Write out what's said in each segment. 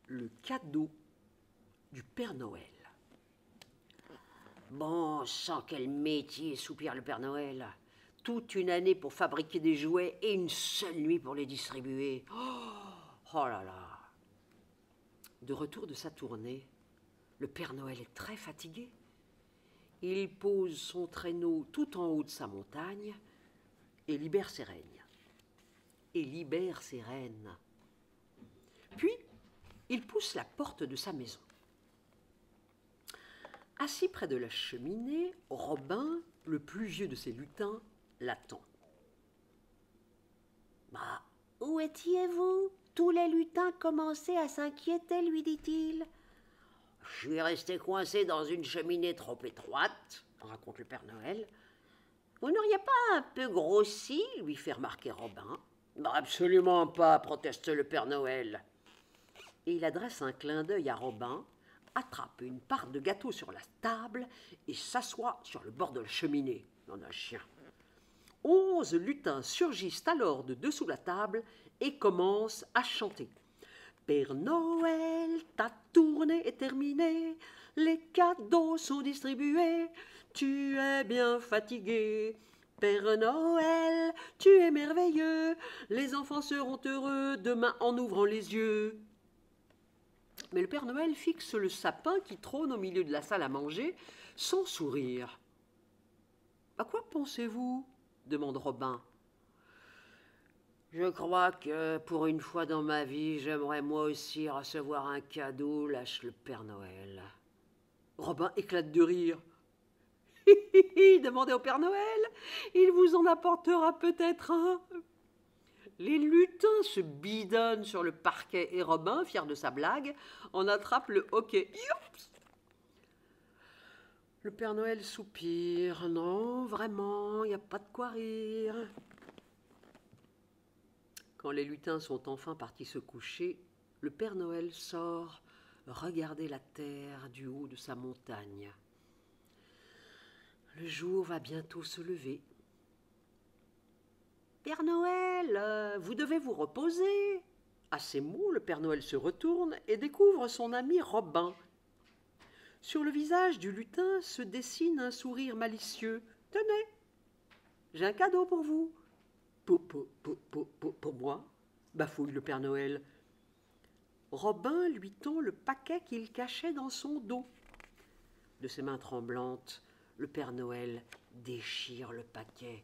le cadeau du Père Noël. Bon sang, quel métier, soupire le Père Noël. Toute une année pour fabriquer des jouets et une seule nuit pour les distribuer. Oh là là. De retour de sa tournée, le Père Noël est très fatigué. Il pose son traîneau tout en haut de sa montagne et libère ses règnes. Puis, il pousse la porte de sa maison. Assis près de la cheminée, Robin, le plus vieux de ses lutins, l'attend. « Bah, où étiez-vous ? Tous les lutins commençaient à s'inquiéter, lui dit-il. »« Je suis resté coincé dans une cheminée trop étroite, » raconte le Père Noël. « Vous n'auriez pas un peu grossi ?» lui fait remarquer Robin. « Absolument pas, » proteste le Père Noël. Et il adresse un clin d'œil à Robin, attrape une part de gâteau sur la table et s'assoit sur le bord de la cheminée. Non, un chien. 11 lutins surgissent alors de dessous la table et commencent à chanter. Père Noël, ta tournée est terminée, les cadeaux sont distribués, tu es bien fatigué. Père Noël, tu es merveilleux, les enfants seront heureux demain en ouvrant les yeux. Mais le Père Noël fixe le sapin qui trône au milieu de la salle à manger, sans sourire. « À quoi pensez-vous » demande Robin. « Je crois que pour une fois dans ma vie, j'aimerais moi aussi recevoir un cadeau, lâche le Père Noël. » Robin éclate de rire. « Hi hi hi, demandez au Père Noël, il vous en apportera peut-être un. » Les lutins se bidonnent sur le parquet et Robin, fier de sa blague, en attrape le hoquet. Youps ! Le Père Noël soupire. Non, vraiment, il n'y a pas de quoi rire. Quand les lutins sont enfin partis se coucher, le Père Noël sort regarder la terre du haut de sa montagne. Le jour va bientôt se lever. « Père Noël, vous devez vous reposer. » À ces mots, le Père Noël se retourne et découvre son ami Robin. Sur le visage du lutin se dessine un sourire malicieux. « Tenez, j'ai un cadeau pour vous. »« Pour moi ?» bafouille le Père Noël. Robin lui tend le paquet qu'il cachait dans son dos. De ses mains tremblantes, le Père Noël déchire le paquet.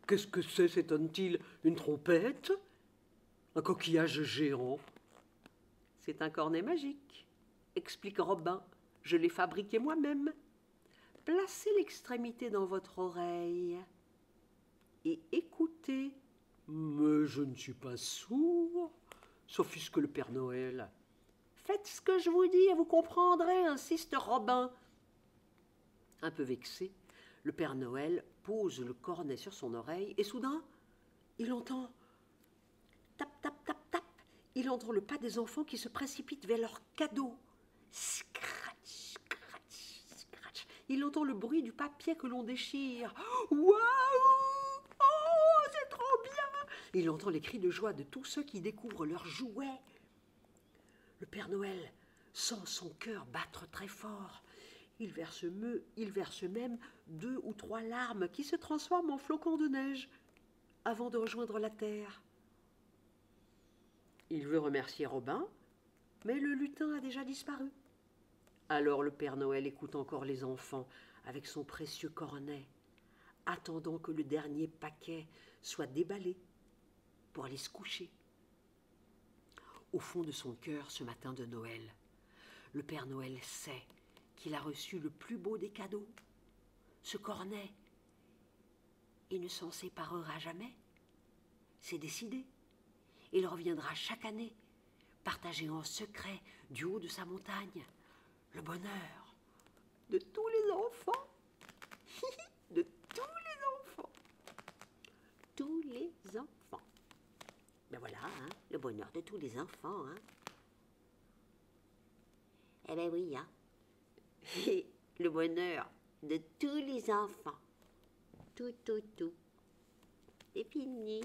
Qu'est-ce que c'est, s'étonne-t-il? Une trompette? Un coquillage géant? C'est un cornet magique, explique Robin. Je l'ai fabriqué moi-même. Placez l'extrémité dans votre oreille et écoutez. Mais je ne suis pas sourd, s'offusque le Père Noël. Faites ce que je vous dis et vous comprendrez, insiste Robin. Un peu vexé, le Père Noël pose le cornet sur son oreille et soudain, il entend tap, tap, tap, tap. Il entend le pas des enfants qui se précipitent vers leur cadeau. Scratch, scratch, scratch. Il entend le bruit du papier que l'on déchire. Waouh! Oh, c'est trop bien! Il entend les cris de joie de tous ceux qui découvrent leurs jouets. Le Père Noël sent son cœur battre très fort. Il verse même 2 ou 3 larmes qui se transforment en flocons de neige avant de rejoindre la terre. Il veut remercier Robin, mais le lutin a déjà disparu. Alors le Père Noël écoute encore les enfants avec son précieux cornet, attendant que le dernier paquet soit déballé pour aller se coucher. Au fond de son cœur, ce matin de Noël, le Père Noël sait qu'il a reçu le plus beau des cadeaux, ce cornet. Il ne s'en séparera jamais. C'est décidé. Il reviendra chaque année, partager en secret, du haut de sa montagne, le bonheur de tous les enfants. De tous les enfants. Tous les enfants. Ben voilà, hein, le bonheur de tous les enfants. Hein. Eh ben oui, hein. Le bonheur de tous les enfants. Tout. C'est fini.